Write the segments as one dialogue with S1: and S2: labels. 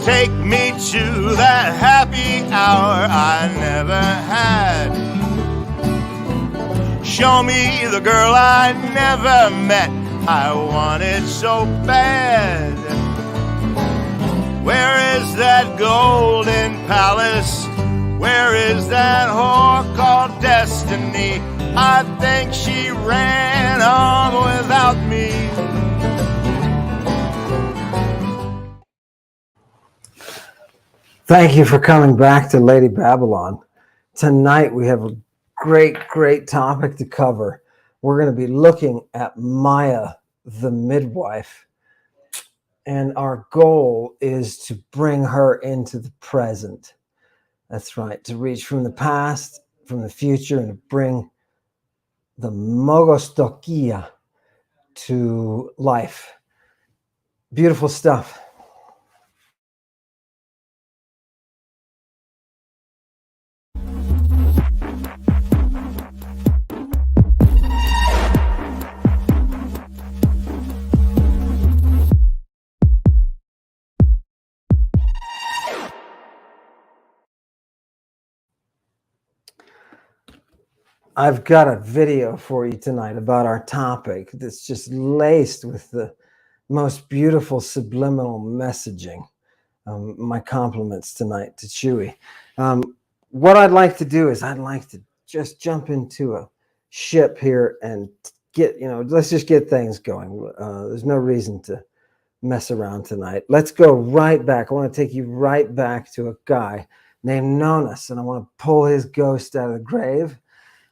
S1: Take me to that happy hour I never had. Show me the girl I never met, I want it so bad. Where is that golden palace? Where is that whore called destiny? I think she ran on without me.
S2: Thank you for coming back to Lady Babylon. Tonight we have a great topic to cover. We're going to be looking at Maya, the midwife. And our goal is to bring her into the present. That's right, to reach from the past, from the future, and to bring the Mogostokia to life. Beautiful stuff. I've got a video for you tonight about our topic that's just laced with the most beautiful subliminal messaging. My compliments tonight to Chewy. What I'd like to do is I'd like to just jump into a ship here and get, let's just get things going. There's no reason to mess around tonight. Let's go right back. I want to take you right back to a guy named Nonus, and I want to pull his ghost out of the grave.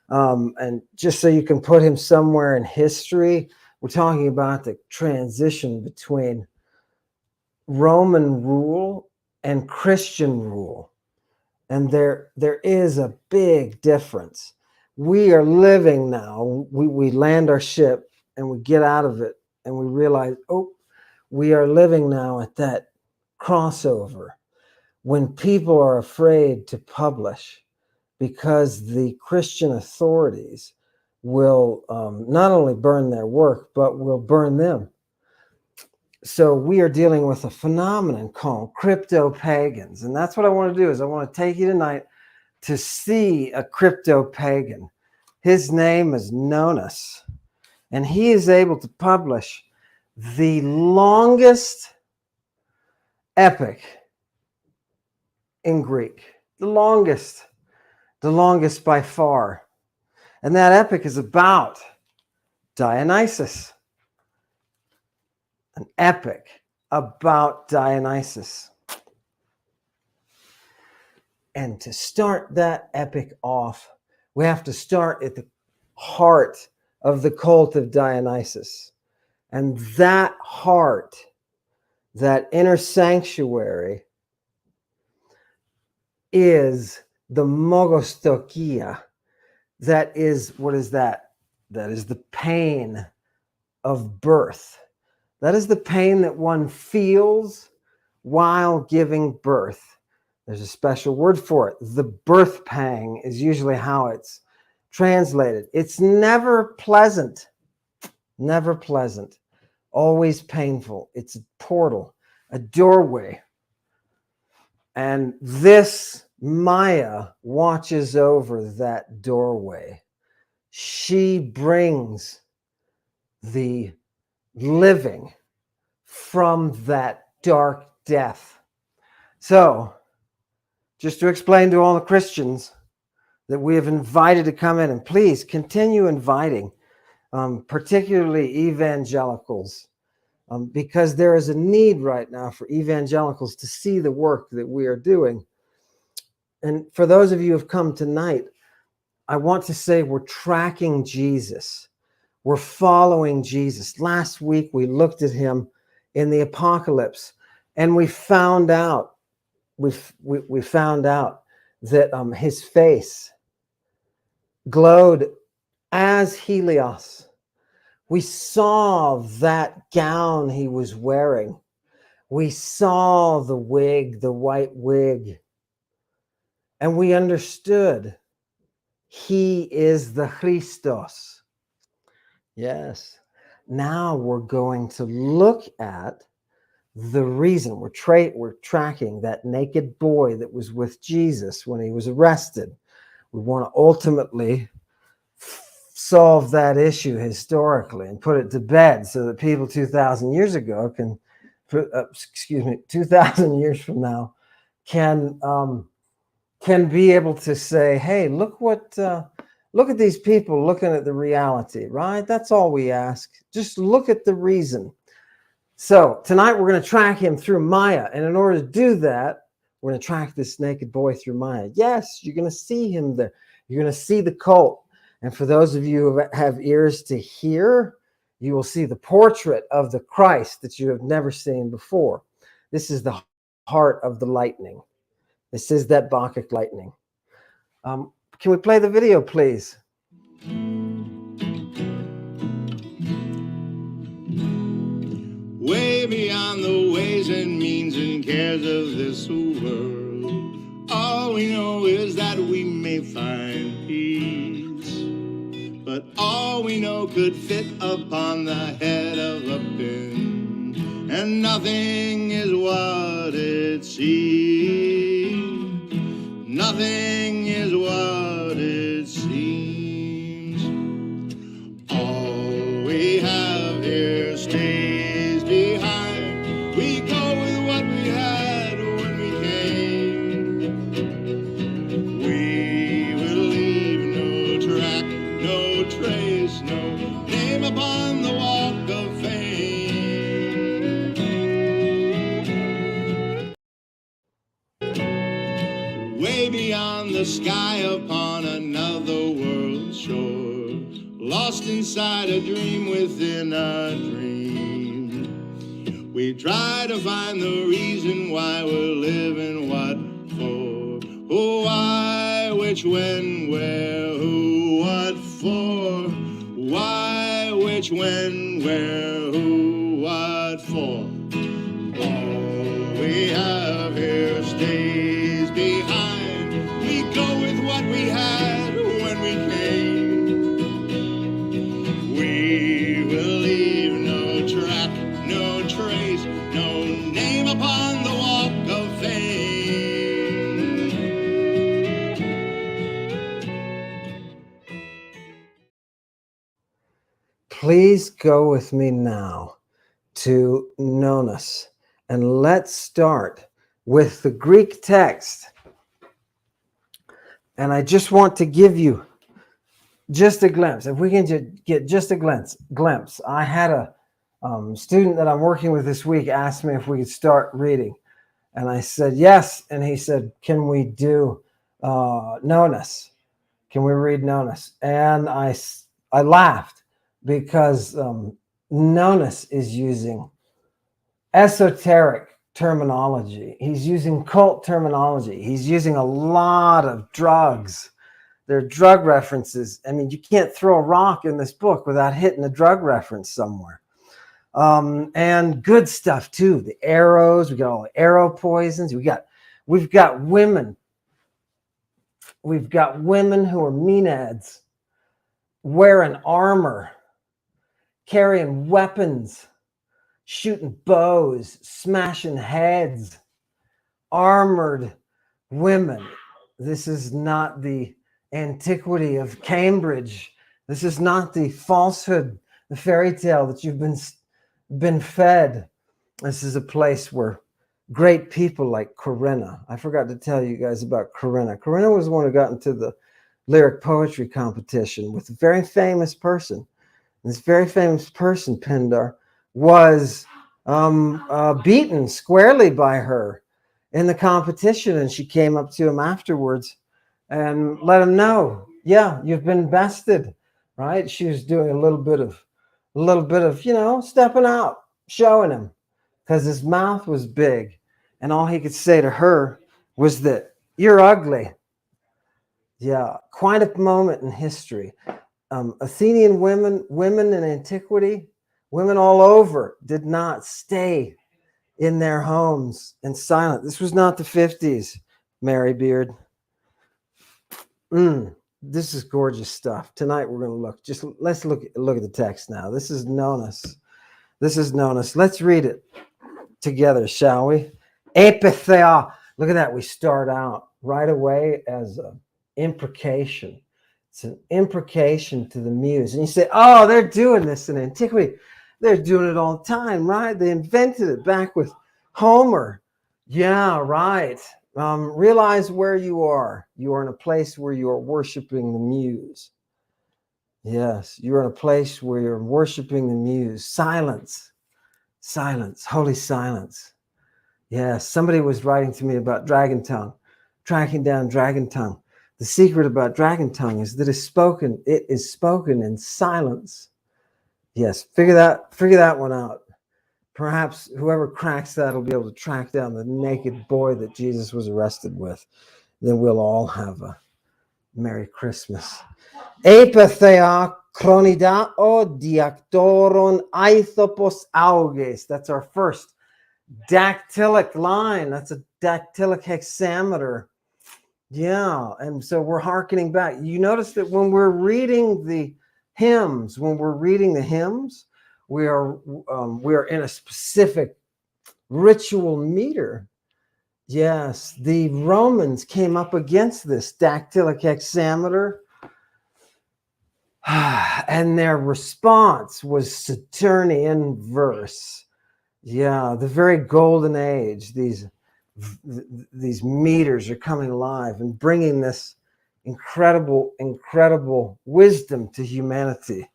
S2: And just so you can put him somewhere in history, we're talking about the transition between Roman rule and Christian rule. And there is a big difference. We are living now, we land our ship and we get out of it and we realize, we are living now at that crossover when people are afraid to publish, because the Christian authorities will not only burn their work, but will burn them. So we are dealing with a phenomenon called crypto-pagans. And that's what I want to do, is I want to take you tonight to see a crypto-pagan. His name is Nonus. And he is able to publish the longest epic in Greek. The longest by far. And that epic is about Dionysus. An epic about Dionysus. And to start that epic off, we have to start at the heart of the cult of Dionysus. And that heart, that inner sanctuary, is the Mogostokia. That is, what is that? That is the pain of birth. That is the pain that one feels while giving birth. There's a special word for it. The birth pang is usually how it's translated. It's never pleasant. Never pleasant. Always painful. It's a portal, a doorway. And this Maya watches over that doorway. She brings the living from that dark death. So, just to explain to all the Christians that we have invited to come in, and please continue inviting, particularly evangelicals, because there is a need right now for evangelicals to see the work that we are doing. And for those of you who have come tonight, I want to say we're tracking Jesus. We're following Jesus. Last week, we looked at him in the apocalypse, and we found out, we found out that his face glowed as Helios. We saw that gown he was wearing. We saw the wig, the white wig, and we understood he is the Christos. Yes. Now we're going to look at the reason. We're tracking that naked boy that was with Jesus when he was arrested. We want to ultimately solve that issue historically and put it to bed so that people 2,000 years ago can, 2,000 years from now can be able to say, hey, look at these people looking at the reality, right? That's all we ask. Just look at the reason. So tonight we're going to track him through Maya. And in order to do that, we're going to track this naked boy through Maya. Yes, you're going to see him there. You're going to see the cult. And for those of you who have ears to hear, you will see the portrait of the Christ that you have never seen before. This is the heart of the lightning. This is that Bacchic lightning. Can we play the video, please?
S1: Way beyond the ways and means and cares of this world, all we know is that we may find peace. But all we know could fit upon the head of a pin, and nothing is what it seems. Nothing is what it seems. All we have here stays behind. We go with what we had when we came. We will leave no track, no trace, no name upon the walk of fame. Way beyond the sky upon another world's shore, lost inside a dream within a dream. We try to find the reason why we're living, what for, oh, why, which, when, where, who, what for, why, which, when, where, who, what for. All we have here stays behind. We go with what we had when we came. We will leave no track, no trace, no name upon the walk of fame.
S2: Please go with me now to Nonus, and let's start with the Greek text. And I just want to give you just a glimpse. If we can just get just a glimpse. I had a student that I'm working with this week asked me if we could start reading. And I said, yes. And he said, can we do Nonus? Can we read Nonus? And I laughed because Nonus is using esoteric terminology. He's using cult terminology. He's using a lot of drugs. There are drug references. I mean, you can't throw a rock in this book without hitting a drug reference somewhere. And good stuff too. The arrows, we got all the arrow poisons. We've got women. We've got women who are maenads, wearing armor, carrying weapons, shooting bows, smashing heads, armored women. This is not the antiquity of Cambridge. This is not the falsehood, the fairy tale that you've been fed. This is a place where great people like Corinna. I forgot to tell you guys about Corinna. Corinna was the one who got into the lyric poetry competition with a very famous person. This very famous person, Pindar, was beaten squarely by her in the competition, and she came up to him afterwards and let him know, yeah, you've been bested, right? She was doing a little bit of, stepping out, showing him, because his mouth was big, and all he could say to her was that you're ugly. Yeah, quite a moment in history. Athenian women in antiquity, women all over, did not stay in their homes and silent. This was not the 50s, Mary Beard. This is gorgeous stuff. Tonight we're going to let's look at the text now. This is Nonus. Let's read it. together, shall we? Epithea. Look at that. We start out right away as an imprecation. It's an imprecation to the muse. And you say, oh, they're doing this in antiquity. They're doing it all the time, right? They invented it back with Homer. Yeah, right. Realize where you are. You are in a place where you are worshiping the muse. Yes, you're in a place where you're worshiping the muse. Silence. Silence. Holy silence. Yes, somebody was writing to me about dragon tongue, tracking down dragon tongue. The secret about dragon tongue is that it is spoken in silence. Yes, figure that one out. Perhaps whoever cracks that will be able to track down the naked boy that Jesus was arrested with. Then we'll all have a Merry Christmas. Epithea chronidao diactoron aithopos auges. That's our first dactylic line. That's a dactylic hexameter. Yeah, and so we're hearkening back. You notice that when we're reading the hymns, we are in a specific ritual meter. Yes, the Romans came up against this dactylic hexameter, and their response was Saturnian verse. Yeah, the very golden age. These meters are coming alive and bringing this incredible wisdom to humanity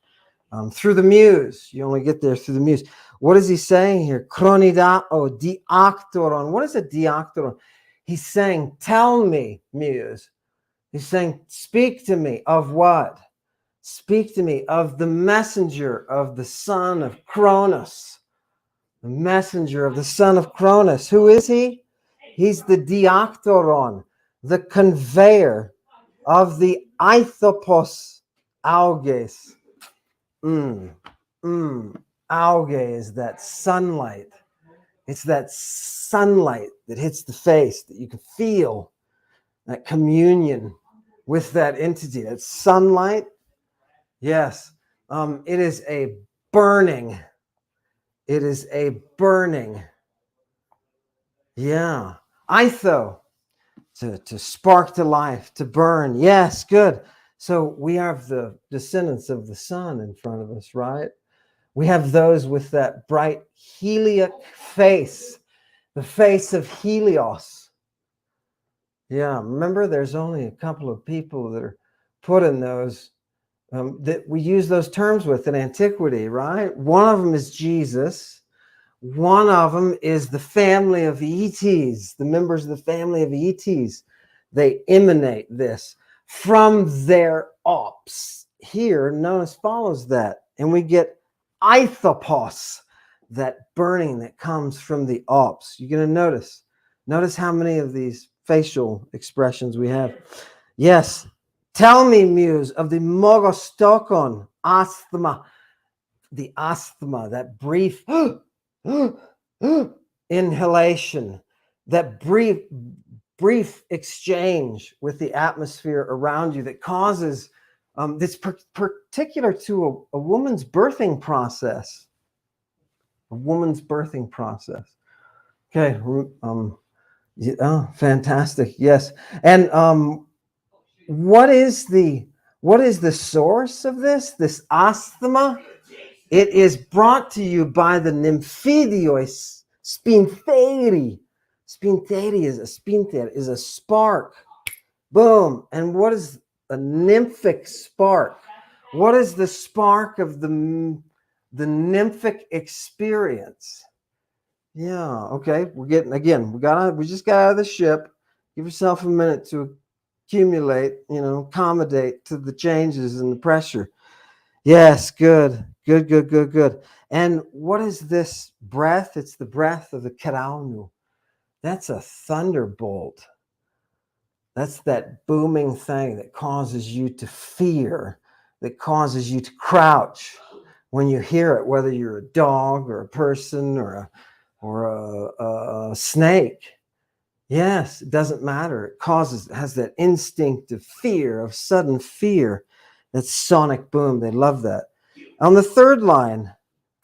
S2: through the muse. You only get there through the muse. What is he saying here? Chronidao diactoron. What is a diactoron? He's saying, tell me, muse. He's saying, speak to me of what? Speak to me of the messenger of the son of Cronus. The messenger of the son of Cronus. Who is he? He's the diactoron, the conveyor of the aithopos auges. Auge is that sunlight. It's that sunlight that hits the face, that you can feel that communion with that entity, that sunlight. Yes, it is a burning. It is a burning. Yeah. Aitho, to spark to life, to burn. Yes, good. So we have the descendants of the sun in front of us, right? We have those with that bright heliac face, the face of Helios. Yeah, remember, there's only a couple of people that are put in those, that we use those terms with in antiquity, right? One of them is Jesus. One of them is the family of Aetes, the members of the family of Aetes. They emanate this from their ops. Here, known as follows that. And we get aithopos, that burning that comes from the ops. You're going to notice how many of these facial expressions we have. Yes. Tell me, muse, of the mogostokon asthma, the asthma, that brief inhalation, that brief exchange with the atmosphere around you that causes this particular to a woman's birthing process. A woman's birthing process. Okay. Oh, fantastic. Yes. And what is the source of this asthma? It is brought to you by the nymphidios spintheri. Spintheri is a spark. Boom. And what is a nymphic spark? What is the spark of the nymphic experience? Yeah, okay. We just got out of the ship. Give yourself a minute to accumulate, accommodate to the changes and the pressure. Yes, good. And what is this breath? It's the breath of the karaunu. That's a thunderbolt. That's that booming thing that causes you to fear, that causes you to crouch when you hear it, whether you're a dog or a person or a snake. Yes, it doesn't matter. It has that instinct of fear, of sudden fear. That sonic boom. They love that. On the third line,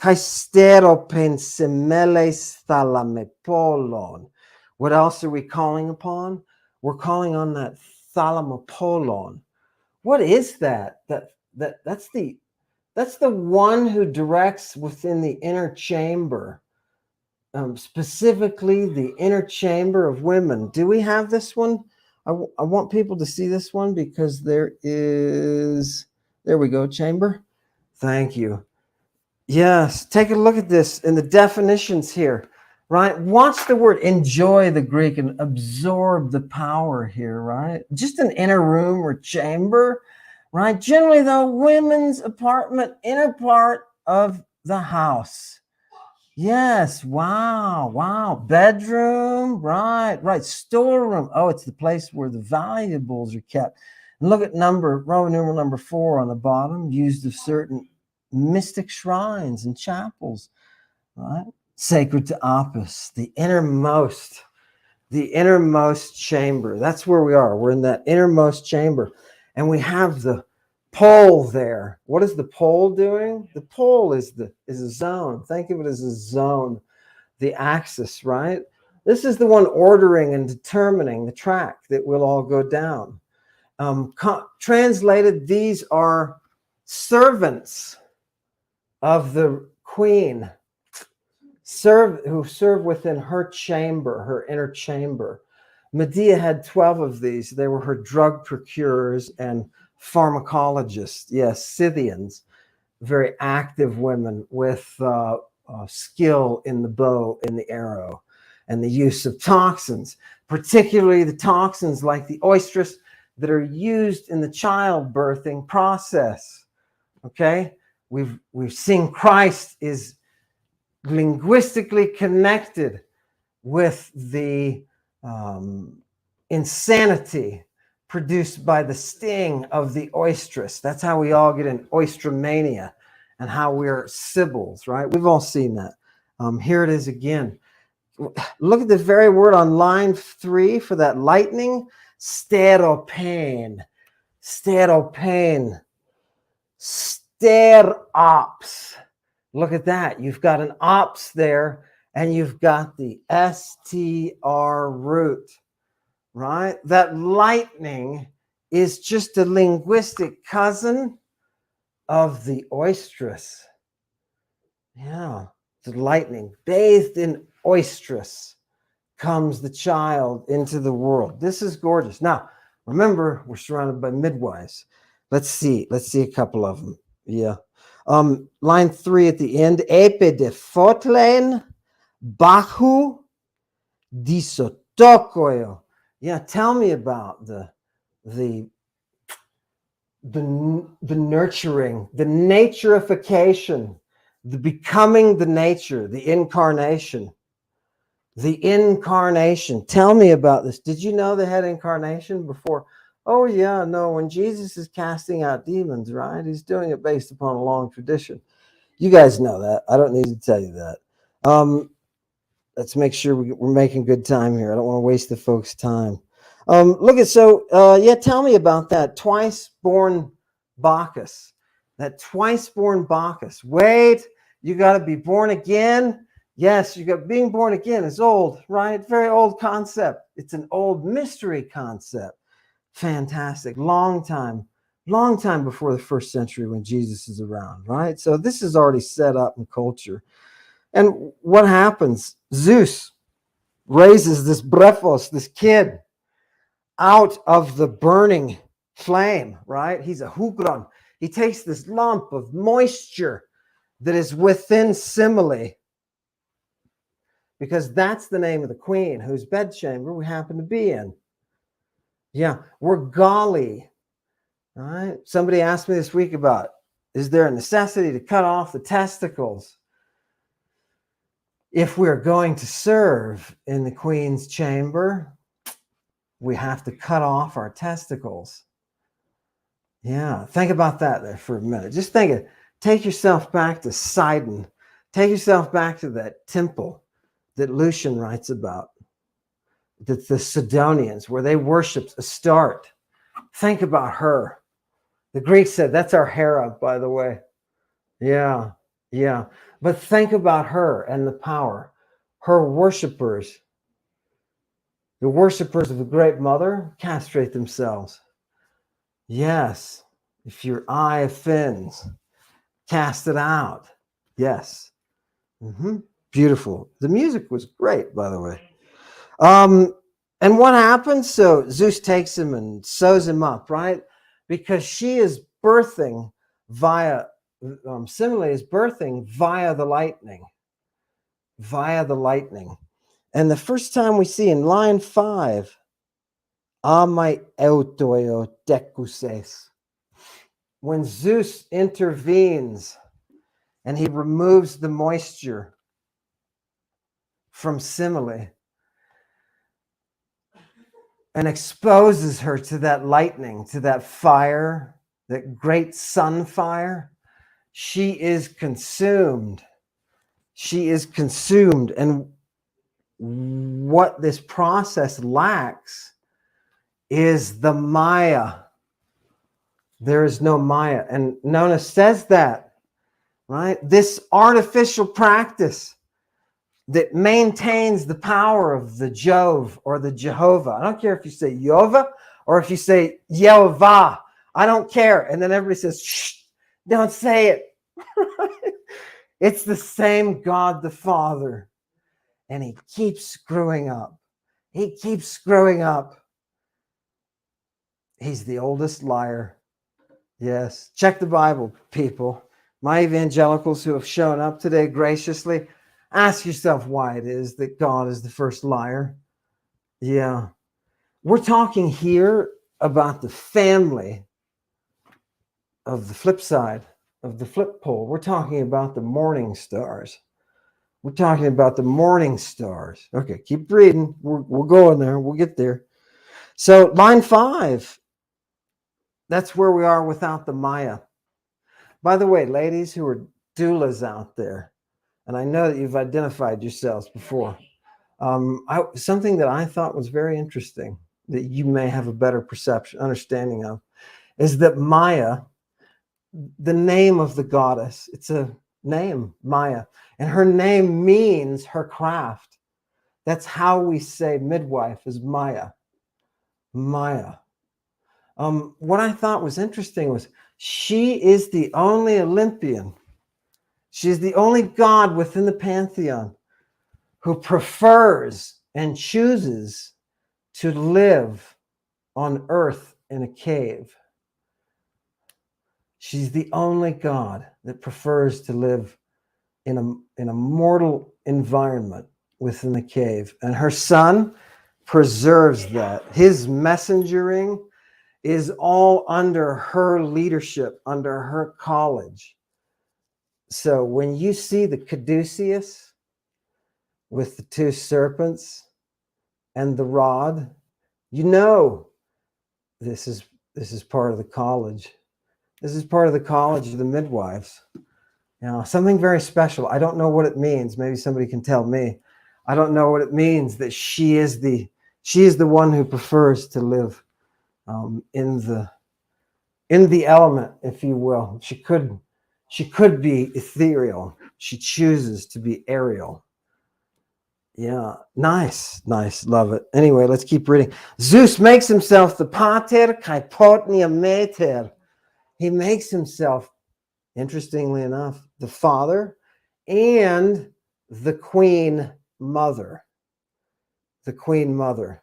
S2: Kaisteropen semeles thalamepolon. What else are we calling upon? We're calling on that thalamopolon. What is that? That's the one who directs within the inner chamber, specifically the inner chamber of women. Do we have this one? I want people to see this one because there we go, chamber. Thank you. Yes, take a look at this in the definitions here, right? Watch the word, enjoy the Greek and absorb the power here, right? Just an inner room or chamber, right? Generally, though, women's apartment, inner part of the house. Yes, wow. Bedroom, right. Storeroom. Oh, it's the place where the valuables are kept. And look at Roman numeral number 4 on the bottom, used of certain mystic shrines and chapels, right? Sacred to Apis, the innermost chamber. That's where we are. We're in that innermost chamber. And we have the pole there. What is the pole doing? The pole is a zone. Think of it as a zone, the axis, right? This is the one ordering and determining the track that will all go down. Translated, these are servants of the queen, who serve within her chamber, her inner chamber. Medea had 12 of these. They were her drug procurers and pharmacologists. Yes, Scythians, very active women with skill in the bow, in the arrow, and the use of toxins, particularly the toxins like the oestrus that are used in the childbirthing process. Okay, we've seen Christ is linguistically connected with the insanity produced by the sting of the oestrus. That's how we all get in oestromania and how we're sibyls, right? We've all seen that. Here it is again. Look at the very word on line 3 for that lightning. Steropane. Sterops. Look at that. You've got an ops there, and you've got the STR root, right? That lightning is just a linguistic cousin of the oestrus. Yeah, the lightning. Bathed in oestrus comes the child into the world. This is gorgeous. Now, remember, we're surrounded by midwives. Let's see a couple of them. Yeah. Line 3 at the end. Epe de fotlen bahu disotokoyo. Yeah, tell me about the nurturing, the naturification, the becoming the nature, the incarnation. The incarnation. Tell me about this. Did you know they had incarnation before? Oh, yeah, no. When Jesus is casting out demons, right? He's doing it based upon a long tradition. You guys know that. I don't need to tell you that. Let's make sure we're making good time here. I don't want to waste the folks' time. Tell me about that twice-born Bacchus. That twice-born Bacchus. Wait, you got to be born again? Yes, being born again is old, right? Very old concept. It's an old mystery concept. Fantastic. Long time before the 1st century when Jesus is around, right? So this is already set up in culture. And what happens? Zeus raises this brephos, this kid, out of the burning flame, right? He's a hugron. He takes this lump of moisture that is within Simile, because that's the name of the queen whose bedchamber we happen to be in. Yeah, we're golly. All right. Somebody asked me this week about, is there a necessity to cut off the testicles if we're going to serve in the queen's chamber? We have to cut off our testicles. Yeah, think about that there for a minute. Just think it. Take yourself back to Sidon. Take yourself back to that temple that Lucian writes about, that the Sidonians, where they worshipped Astarte. Think about her. The Greeks said, that's our Hera, by the way. Yeah. But think about her and the power. Her worshipers, the worshipers of the great mother, castrate themselves. Yes. If your eye offends, cast it out. Yes. Beautiful. The music was great, by the way. And what happens? So Zeus takes him and sews him up, right? Because she is birthing via, Semele is birthing via the lightning. Via the lightning. And the first time we see in line 5, amai eutoio tekuses, when Zeus intervenes and he removes the moisture from Semele and exposes her to that lightning, to that fire, that great sun fire, she is consumed. She is consumed. And what this process lacks is the Maya. There is no Maya. And Nona says that, right? This artificial practice that maintains the power of the Jove or the Jehovah. I don't care if you say Yova or if you say Yehovah. I don't care. And then everybody says, shh, don't say it. It's the same God the Father. And he keeps screwing up. He keeps screwing up. He's the oldest liar. Yes. Check the Bible, people. My evangelicals who have shown up today graciously, ask yourself why it is that God is the first liar. Yeah. We're talking here about the family of the flip side of the flip pole. We're talking about the morning stars. We're talking about the morning stars. Okay, keep reading. We're going there. We'll get there. So line 5, that's where we are without the Maya. By the way, ladies who are doulas out there, and I know that you've identified yourselves before, something that I thought was very interesting that you may have a better understanding of, is that Maya, the name of the goddess, it's a name, Maya, and her name means her craft. That's how we say midwife is Maya. Maya. What I thought was interesting was she is the only Olympian. She's the only god within the pantheon who prefers and chooses to live on earth in a cave. She's the only god that prefers to live in a mortal environment within the cave. And her son preserves that. His messengering is all under her leadership, under her college. So when you see the caduceus with the 2 serpents and the rod, you know this is part of the college. This is part of the college of the midwives. You know, something very special. I don't know what it means. Maybe somebody can tell me. I don't know what it means that she is the one who prefers to live in the element, if you will. She could be ethereal. She chooses to be aerial. Yeah, nice, love it. Anyway, let's keep reading. Zeus makes himself the pater kai potnia mater. He makes himself, interestingly enough, the father and the queen mother. The queen mother.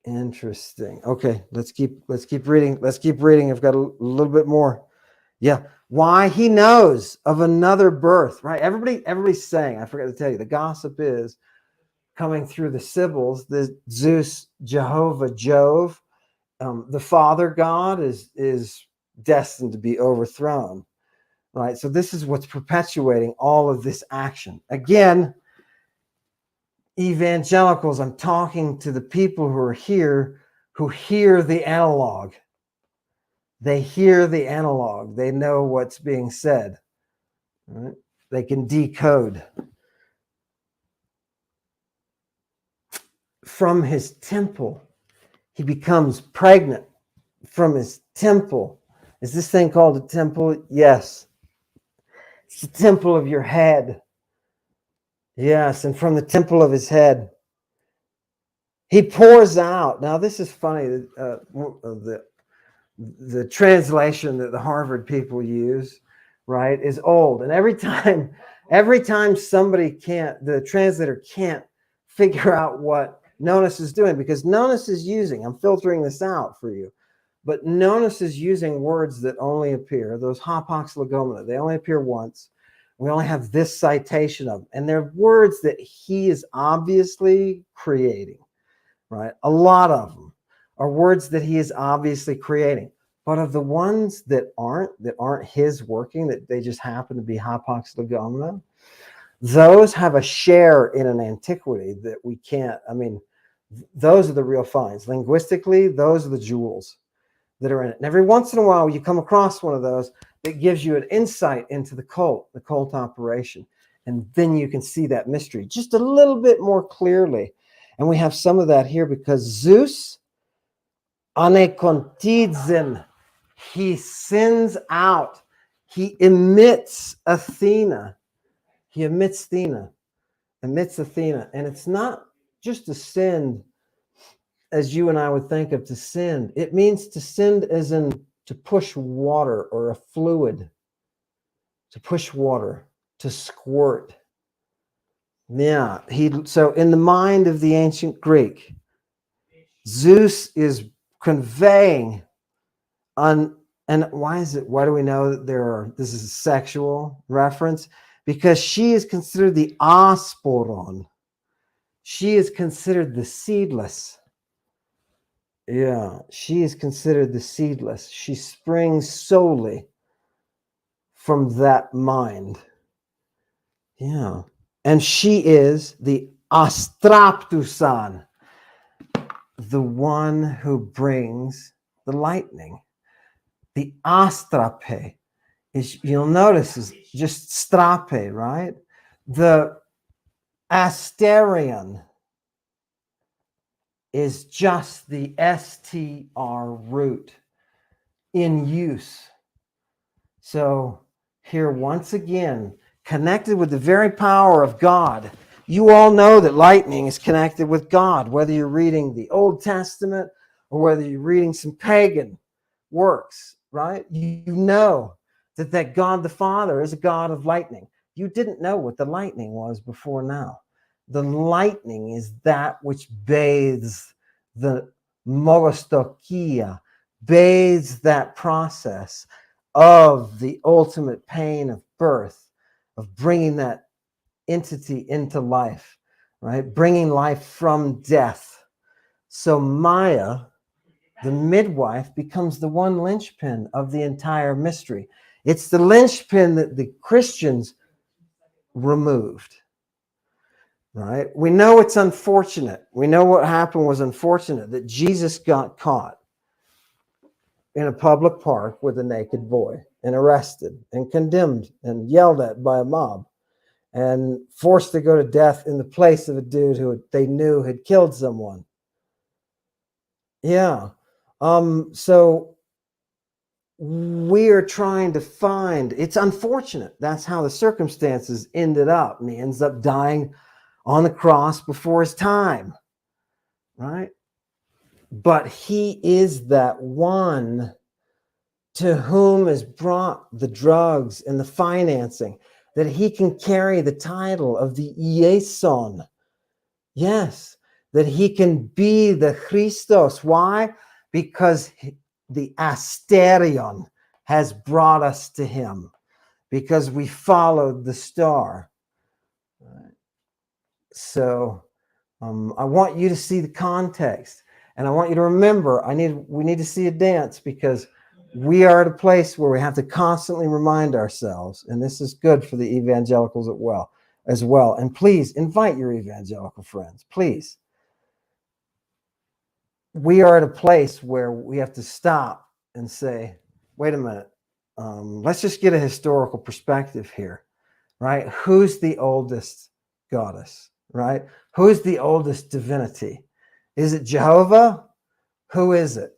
S2: Interesting. Okay, let's keep reading. I've got a little bit more. Yeah. Why? He knows of another birth, right? Everybody's saying, I forgot to tell you, the gossip is coming through the Sibyls, the Zeus, Jehovah, Jove, the father god is destined to be overthrown, right? So this is what's perpetuating all of this action. Again, evangelicals, I'm talking to the people who are here who hear the analog. They hear the analog. They know what's being said. Right? They can decode. From his temple, he becomes pregnant. From his temple. Is this thing called a temple? Yes. It's the temple of your head. Yes, and from the temple of his head, he pours out. Now, this is funny. The translation that the Harvard people use, right, is old. And every time the translator can't figure out what Nonus is doing, because Nonus is using, I'm filtering this out for you, but Nonus is using words that only appear, those hapax legomena, they only appear once. We only have this citation of them. And they're words that he is obviously creating, right? A lot of them are words that he is obviously creating. But of the ones that aren't his working, that they just happen to be hapax legomena, those have a share in an antiquity that we can't, I mean, those are the real finds. Linguistically, those are the jewels that are in it. And every once in a while, you come across one of those that gives you an insight into the cult operation. And then you can see that mystery just a little bit more clearly. And we have some of that here because Zeus, anekontidzin, he sends out, he emits Athena. He emits Athena. And it's not just to send as you and I would think of to send. It means to send as in to push water or a fluid, to push water, to squirt. Yeah, so in the mind of the ancient Greek, Zeus is conveying and why do we know that this is a sexual reference? Because she is considered the asporon. She is considered the seedless. Yeah, she is considered the seedless. She springs solely from that mind. Yeah. And she is the astraptusan, the one who brings the lightning. The astrape is, you'll notice, is just strape, right? The asterion is just the STR root in use. So here, once again, connected with the very power of God. You all know that lightning is connected with God, whether you're reading the Old Testament or whether you're reading some pagan works, right? You know that God the Father is a God of lightning. You didn't know what the lightning was before now. The lightning is that which bathes the mogostokia, bathes that process of the ultimate pain of birth, of bringing that entity into life, right? Bringing life from death. So Maya, the midwife, becomes the one linchpin of the entire mystery. It's the linchpin that the Christians removed, right? We know it's unfortunate. We know what happened was unfortunate, that Jesus got caught in a public park with a naked boy and arrested and condemned and yelled at by a mob and forced to go to death in the place of a dude who they knew had killed someone. Yeah. So we are trying to find, it's unfortunate. That's how the circumstances ended up. And he ends up dying on the cross before his time, right? But he is that one to whom is brought the drugs and the financing, that he can carry the title of the Ieson. Yes, that he can be the Christos. Why? Because the Asterion has brought us to him, because we followed the star. So I want you to see the context, and I want you to remember, we need to see a dance, because we are at a place where we have to constantly remind ourselves, and this is good for the evangelicals as well. And please invite your evangelical friends, please. We are at a place where we have to stop and say, wait a minute, let's just get a historical perspective here, right? Who's the oldest goddess, right? Who's the oldest divinity? Is it Jehovah? Who is it?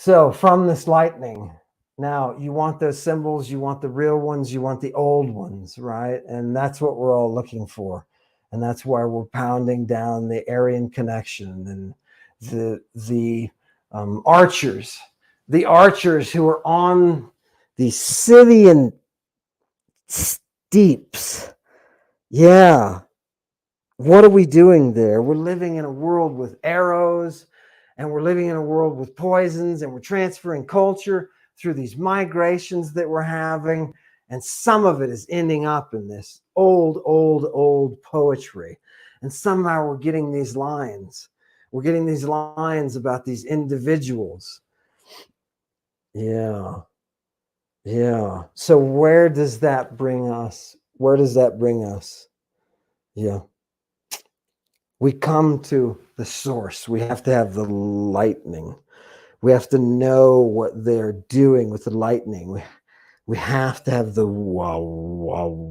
S2: So from this lightning, now you want those symbols, you want the real ones, you want the old ones, right? And that's what we're all looking for. And that's why we're pounding down the Aryan connection and the archers who are on the Scythian steeps. Yeah. What are we doing there? We're living in a world with arrows, and we're living in a world with poisons, and we're transferring culture through these migrations that we're having. And some of it is ending up in this old poetry. And somehow we're getting these lines. We're getting these lines about these individuals. Yeah. Yeah. So where does that bring us? Where does that bring us? Yeah. We come to the source. We have to have the lightning. We have to know what they're doing with the lightning. We have to have the wanasa,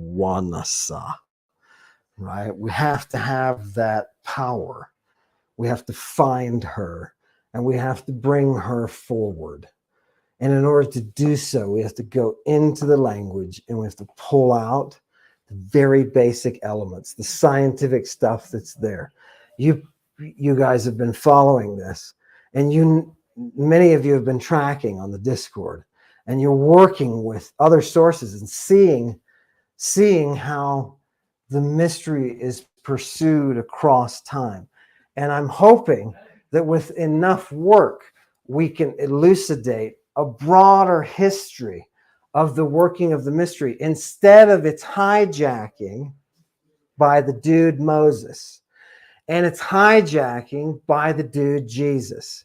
S2: right? We have to have that power. We have to find her, and we have to bring her forward. And in order to do so, we have to go into the language, and we have to pull out the very basic elements, the scientific stuff that's there. You guys have been following this, and many of you have been tracking on the Discord, and you're working with other sources and seeing how the mystery is pursued across time. And I'm hoping that with enough work, we can elucidate a broader history of the working of the mystery instead of its hijacking by the dude Moses and its hijacking by the dude Jesus.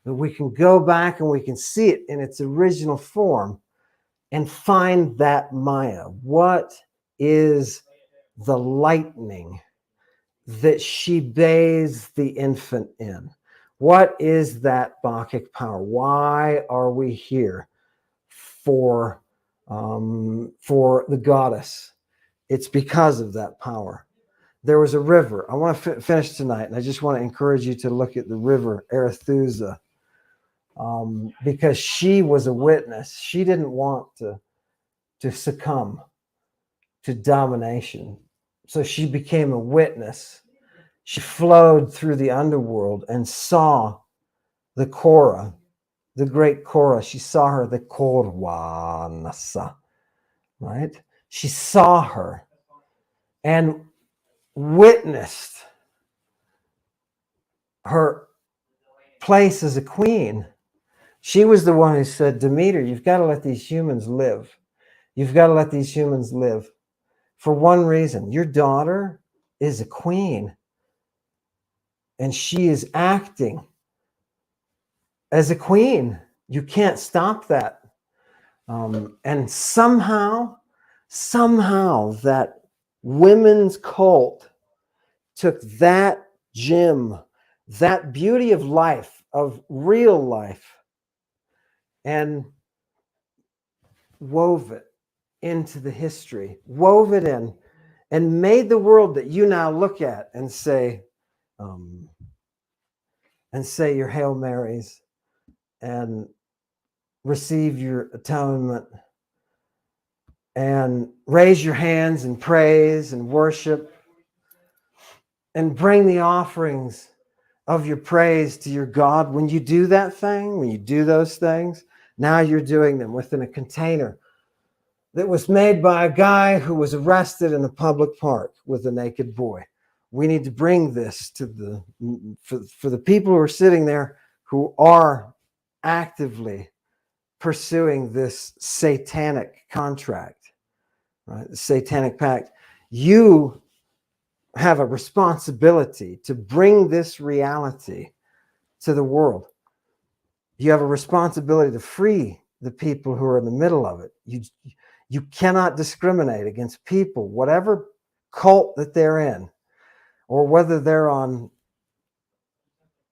S2: And we can go back and we can see it in its original form and find that Maya. What is the lightning that she bathes the infant in? What is that Bacchic power? Why are we here for the goddess? It's because of that power. There was a river. I want to finish tonight, and I just want to encourage you to look at the river Arethusa, because she was a witness. She didn't want to succumb to domination, so she became a witness. She flowed through the underworld and saw the Korah, the great Korah. She saw her, the Korwanasa, right? She saw her and witnessed her place as a queen. She was the one who said, Demeter, you've got to let these humans live. You've got to let these humans live for one reason. Your daughter is a queen, and she is acting as a queen. You can't stop that. And somehow that women's cult took that gem, that beauty of life, of real life, and wove it into the history, wove it in, and made the world that you now look at and say your Hail Marys and receive your atonement and raise your hands and praise and worship and bring the offerings of your praise to your God. When you do that thing, when you do those things, now you're doing them within a container that was made by a guy who was arrested in a public park with a naked boy. We need to bring this to for the people who are sitting there who are actively pursuing this satanic contract, right? The satanic pact. You have a responsibility to bring this reality to the world. You have a responsibility to free the people who are in the middle of it. You cannot discriminate against people, whatever cult that they're in, or whether they're on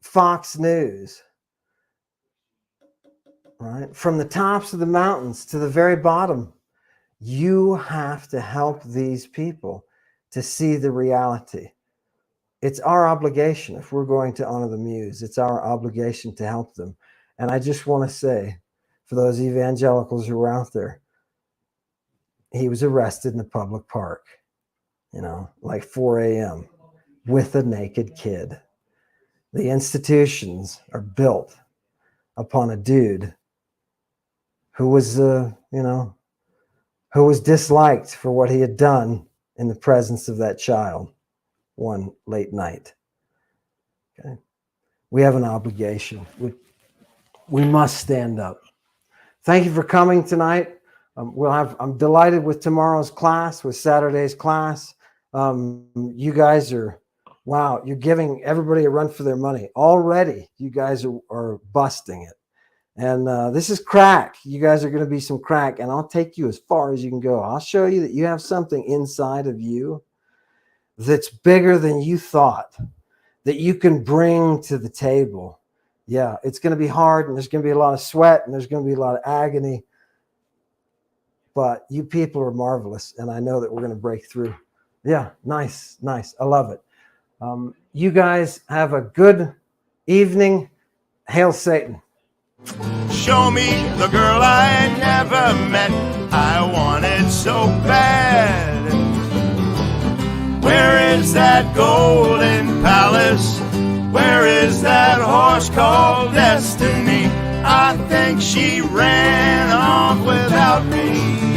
S2: Fox News, right? From the tops of the mountains to the very bottom, you have to help these people to see the reality. It's our obligation. If we're going to honor the muse, it's our obligation to help them. And I just want to say, for those evangelicals who are out there, he was arrested in a public park, like 4 a.m. with a naked kid. The institutions are built upon a dude who was, who was disliked for what he had done in the presence of that child one late night. Okay, we have an obligation. We must stand up. Thank you for coming tonight. I'm delighted with tomorrow's class, with Saturday's class. You guys are, wow, you're giving everybody a run for their money. Already, you guys are busting it. And this is crack. You guys are going to be some crack, and I'll take you as far as you can go. I'll show you that you have something inside of you that's bigger than you thought, that you can bring to the table. Yeah, it's going to be hard, and there's going to be a lot of sweat, and there's going to be a lot of agony. But you people are marvelous, and I know that we're going to break through. Yeah, nice. I love it. You guys have a good evening. Hail Satan.
S1: Show me the girl I never met. I want it so bad. Where is that golden palace? Where is that horse called destiny? I think she ran off without me.